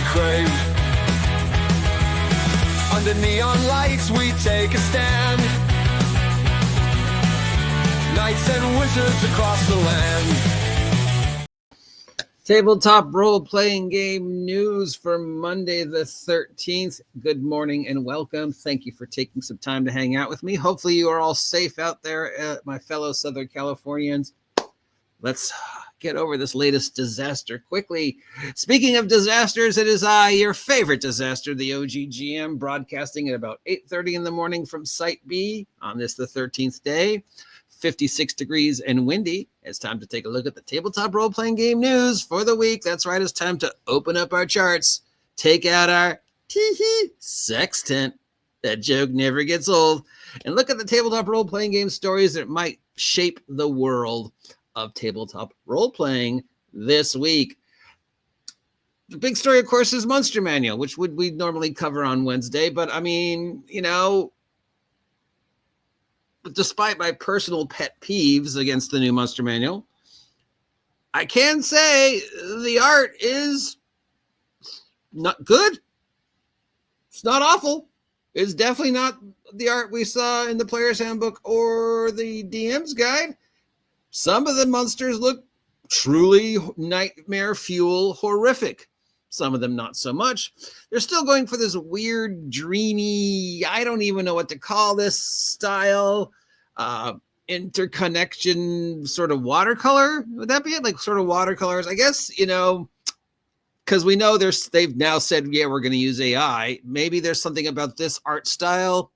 crave. Under neon lights we take a stand. Knights and wizards across the land. Tabletop role-playing game news for Monday the 13th. Good morning and welcome. Thank you for taking some time to hang out with me. Hopefully you are all safe out there, my fellow Southern Californians. Let's get over this latest disaster quickly. Speaking of disasters, it is I, your favorite disaster, the OGGM, broadcasting at about 8:30 in the morning from Site B on this, the 13th day. 56 degrees and windy. It's time to take a look at the tabletop role-playing game news for the week. That's right, it's time to open up our charts, take out our sextant. That joke never gets old. And look at the tabletop role-playing game stories that might shape the world of tabletop role-playing this week. The big story, of course, is Monster Manual, which we normally cover on Wednesday. But I mean, you know, despite my personal pet peeves against the new Monster Manual, I can say the art is not good. It's not awful. It's definitely not the art we saw in the Player's Handbook or the DM's Guide. Some of the monsters look truly nightmare fuel horrific. Some of them not so much. They're still going for this weird, dreamy, I don't even know what to call this style, interconnection sort of watercolor. Would that be it? Like sort of watercolors? I guess, you know, because we know they've now said, yeah, we're going to use AI. Maybe there's something about this art style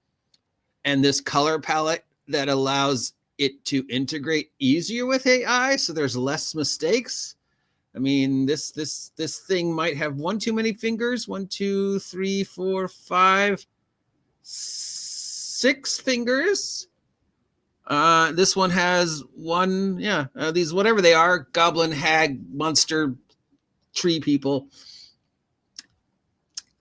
and this color palette that allows it to integrate easier with AI, so there's less mistakes. I mean, this thing might have one too many fingers. 1, 2, 3, 4, 5, 6 fingers. This one has one. Yeah, these whatever they are, goblin, hag, monster, tree people.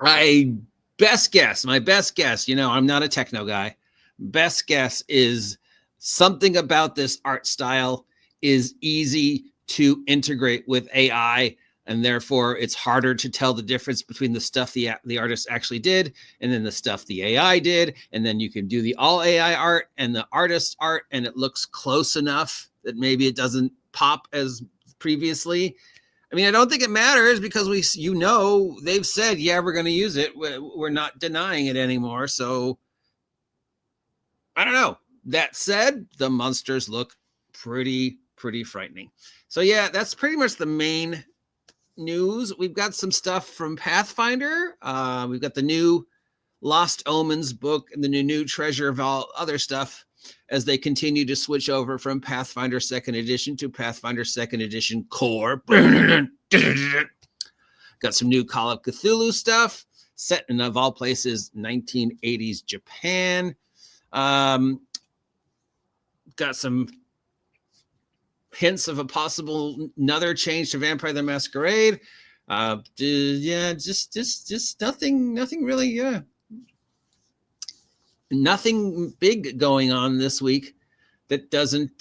My best guess, you know, I'm not a techno guy. Best guess is something about this art style is easy to integrate with AI, and therefore it's harder to tell the difference between the stuff the artist actually did and then the stuff the AI did. And then you can do the all AI art and the artist art, and it looks close enough that maybe it doesn't pop as previously. I mean, I don't think it matters because they've said, yeah, we're going to use it. We're not denying it anymore. So I don't know. That said, the monsters look pretty frightening. So yeah, that's pretty much the main news. We've got some stuff from Pathfinder. We've got the new Lost Omens book and the new Treasure of all other stuff as they continue to switch over from Pathfinder 2nd Edition to Pathfinder 2nd Edition Core. Got some new Call of Cthulhu stuff set in, of all places, 1980s Japan. Got some hints of a possible another change to Vampire the Masquerade. Just nothing really. Nothing big going on this week that doesn't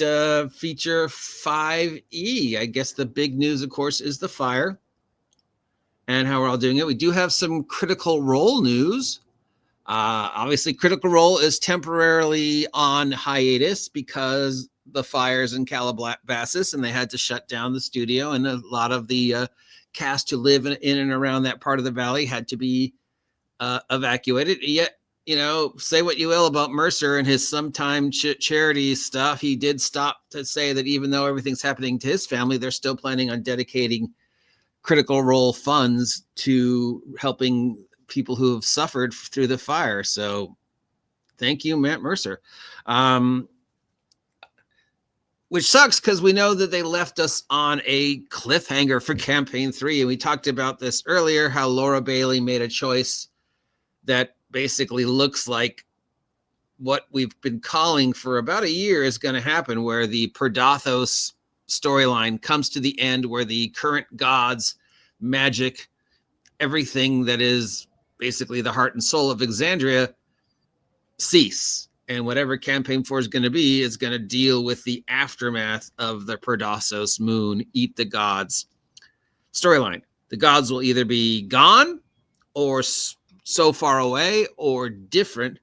feature 5e. I guess the big news, of course, is the fire and how we're all doing it. We do have some Critical Role news. Obviously, Critical Role is temporarily on hiatus because the fires in Calabasas, and they had to shut down the studio, and a lot of the cast who live in and around that part of the valley had to be evacuated. Yet, you know, say what you will about Mercer and his sometime charity stuff, he did stop to say that even though everything's happening to his family, they're still planning on dedicating Critical Role funds to helping people who have suffered through the fire. So thank you, Matt Mercer. Which sucks because we know that they left us on a cliffhanger for campaign 3. And we talked about this earlier, how Laura Bailey made a choice that basically looks like what we've been calling for about a year is going to happen, where the Perdathos storyline comes to the end, where the current gods, magic, everything that is basically the heart and soul of Exandria cease. And whatever campaign 4 is going to be is going to deal with the aftermath of the Perdathos moon, eat the gods storyline. The gods will either be gone or so far away or different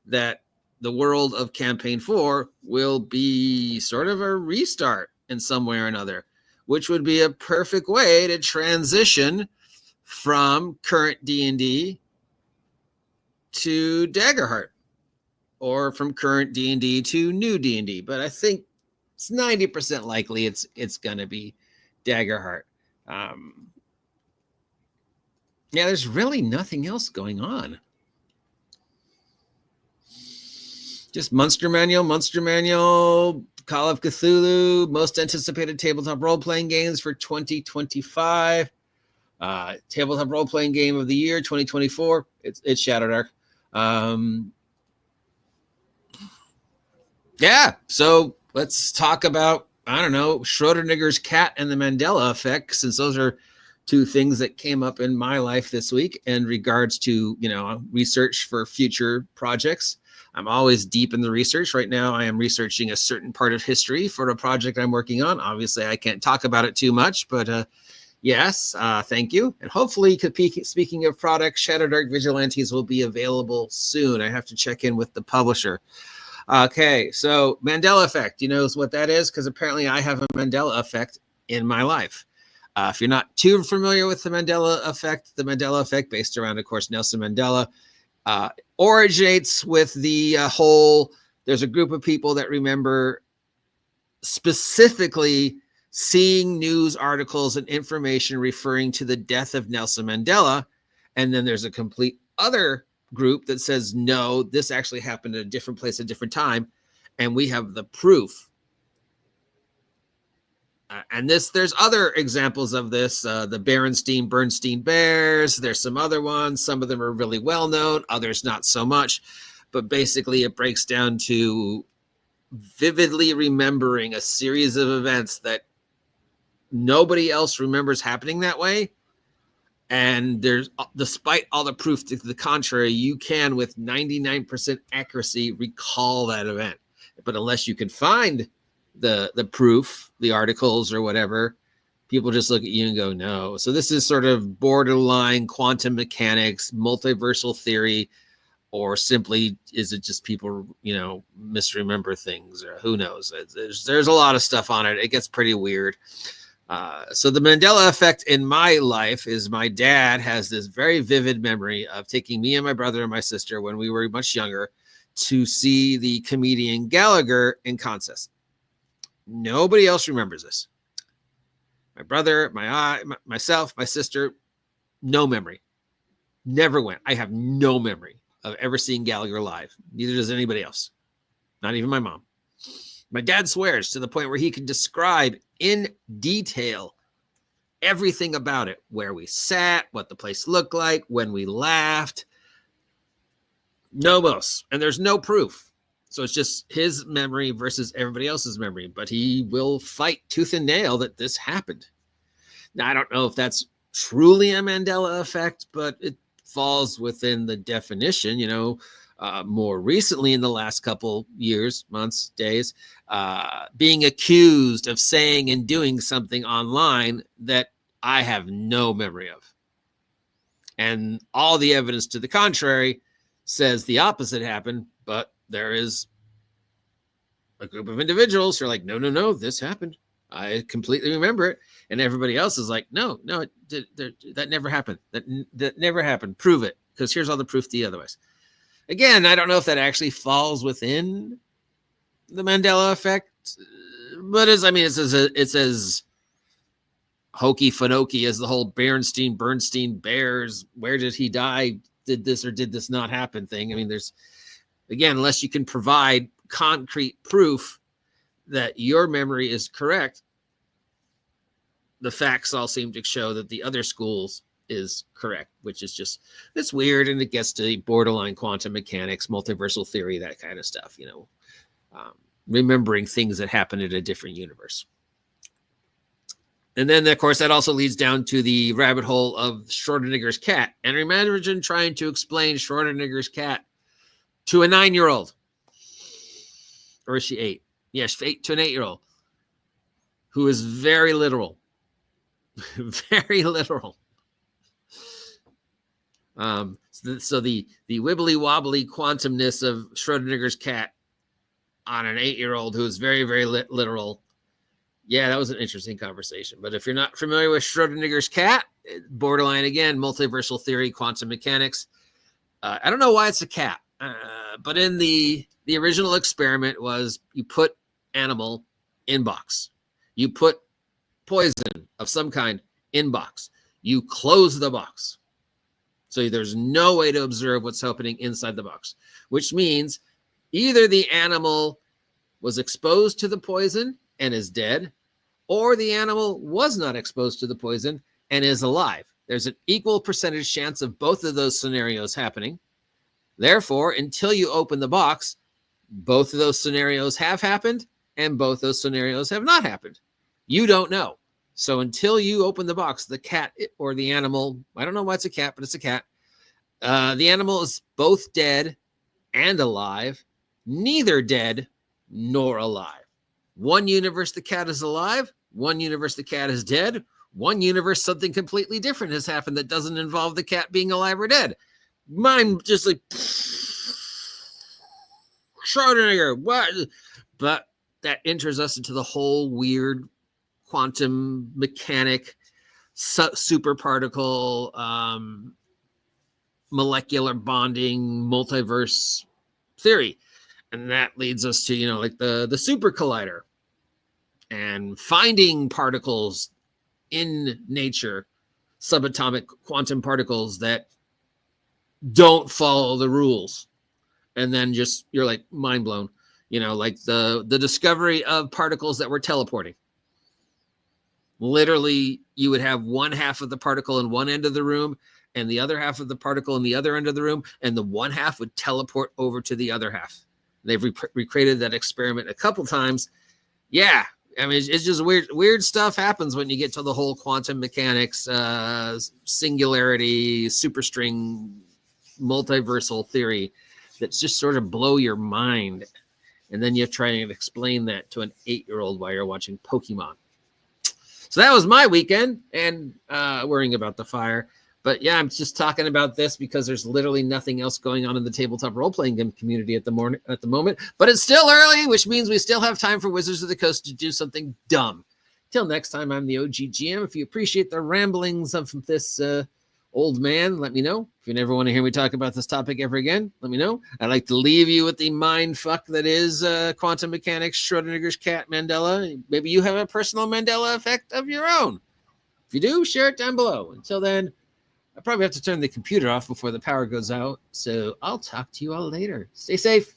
that the world of campaign 4 will be sort of a restart in some way or another, which would be a perfect way to transition from current D&D to Daggerheart, or from current D&D to new D&D. But I think it's 90% likely it's going to be Daggerheart. Yeah, there's really nothing else going on. Just Monster Manual, Call of Cthulhu, most anticipated tabletop role-playing games for 2025. Tabletop role-playing game of the year 2024. It's Shadowdark. Yeah, so let's talk about, I don't know, Schrodinger's cat and the Mandela effect, since those are two things that came up in my life this week in regards to, research for future projects. I'm always deep in the research. Right now, I am researching a certain part of history for a project I'm working on. Obviously, I can't talk about it too much, but yes, thank you. And hopefully, speaking of products, Shadowdark Vigilantes will be available soon. I have to check in with the publisher. Okay, so Mandela effect. You know what that is? Because apparently I have a Mandela effect in my life. If you're not too familiar with the Mandela effect based around, of course, Nelson Mandela, originates with the whole, there's a group of people that remember specifically seeing news articles and information referring to the death of Nelson Mandela. And then there's a complete other group that says, no, this actually happened at a different place at a different time. And we have the proof. And there's other examples of this, the Bernstein Bears. There's some other ones. Some of them are really well known, others not so much. But basically, it breaks down to vividly remembering a series of events that nobody else remembers happening that way. And there's, despite all the proof to the contrary, you can, with 99% accuracy, recall that event. But unless you can find the proof, the articles or whatever, people just look at you and go, no. So this is sort of borderline quantum mechanics, multiversal theory, or simply is it just people, misremember things, or who knows? There's a lot of stuff on it. It gets pretty weird. So the Mandela effect in my life is my dad has this very vivid memory of taking me and my brother and my sister when we were much younger to see the comedian Gallagher in concert. Nobody else remembers this. My brother, myself, my sister, no memory. Never went. I have no memory of ever seeing Gallagher live. Neither does anybody else. Not even my mom. My dad swears to the point where he can describe in detail everything about it, where we sat, what the place looked like, when we laughed. No most. And there's no proof. So it's just his memory versus everybody else's memory. But he will fight tooth and nail that this happened. Now, I don't know if that's truly a Mandela effect, but it falls within the definition, more recently in the last couple years, months, days, being accused of saying and doing something online that I have no memory of. And all the evidence to the contrary says the opposite happened, but there is a group of individuals who are like, no, this happened. I completely remember it. And everybody else is like, no, that never happened. That never happened. Prove it, because here's all the proof to you otherwise. Again, I don't know if that actually falls within the Mandela effect, but it's as hokey fanoky as the whole Bernstein Bears, where did he die? Did this or did this not happen thing? I mean, there's, again, unless you can provide concrete proof that your memory is correct, the facts all seem to show that the other schools is correct, which is just, it's weird, and it gets to borderline quantum mechanics, multiversal theory, that kind of stuff, remembering things that happen in a different universe. And then, of course, that also leads down to the rabbit hole of Schrodinger's cat. And imagine trying to explain Schrodinger's cat to a 9-year-old. Or is she 8? Yes, 8 to an 8-year-old who is very literal. Very literal. So the wibbly wobbly quantumness of Schrodinger's cat on an 8-year-old who is very, very literal. Yeah, that was an interesting conversation. But if you're not familiar with Schrodinger's cat, borderline again, multiversal theory, quantum mechanics. I don't know why it's a cat, but in the original experiment was you put animal in box, you put poison of some kind in box, you close the box, so there's no way to observe what's happening inside the box, which means either the animal was exposed to the poison and is dead, or the animal was not exposed to the poison and is alive. There's an equal percentage chance of both of those scenarios happening. Therefore, until you open the box, both of those scenarios have happened and both those scenarios have not happened. You don't know. So until you open the box, the cat or the animal, I don't know why it's a cat, but it's a cat. The animal is both dead and alive, neither dead nor alive. One universe, the cat is alive. One universe, the cat is dead. One universe, something completely different has happened that doesn't involve the cat being alive or dead. Mine just like Schrodinger, what? But that enters us into the whole weird quantum mechanic, super particle, molecular bonding, multiverse theory. And that leads us to, like the super collider and finding particles in nature, subatomic quantum particles that don't follow the rules. And then just, you're like mind blown, like the discovery of particles that were teleporting. Literally, you would have one half of the particle in one end of the room and the other half of the particle in the other end of the room, and the one half would teleport over to the other half. They've recreated that experiment a couple times. Yeah, I mean, it's just weird stuff happens when you get to the whole quantum mechanics, singularity, superstring, multiversal theory that's just sort of blow your mind. And then you try and explain that to an 8-year-old while you're watching Pokemon. So that was my weekend, and worrying about the fire. But yeah, I'm just talking about this because there's literally nothing else going on in the tabletop role-playing game community at the moment. But it's still early, which means we still have time for Wizards of the Coast to do something dumb. Till next time, I'm the OG GM. If you appreciate the ramblings of this old man, let me know. If you never want to hear me talk about this topic ever again, let me know. I'd like to leave you with the mind fuck that is quantum mechanics, Schrodinger's cat, Mandela. Maybe you have a personal Mandela effect of your own. If you do, share it down below. Until then, I probably have to turn the computer off before the power goes out. So I'll talk to you all later. Stay safe.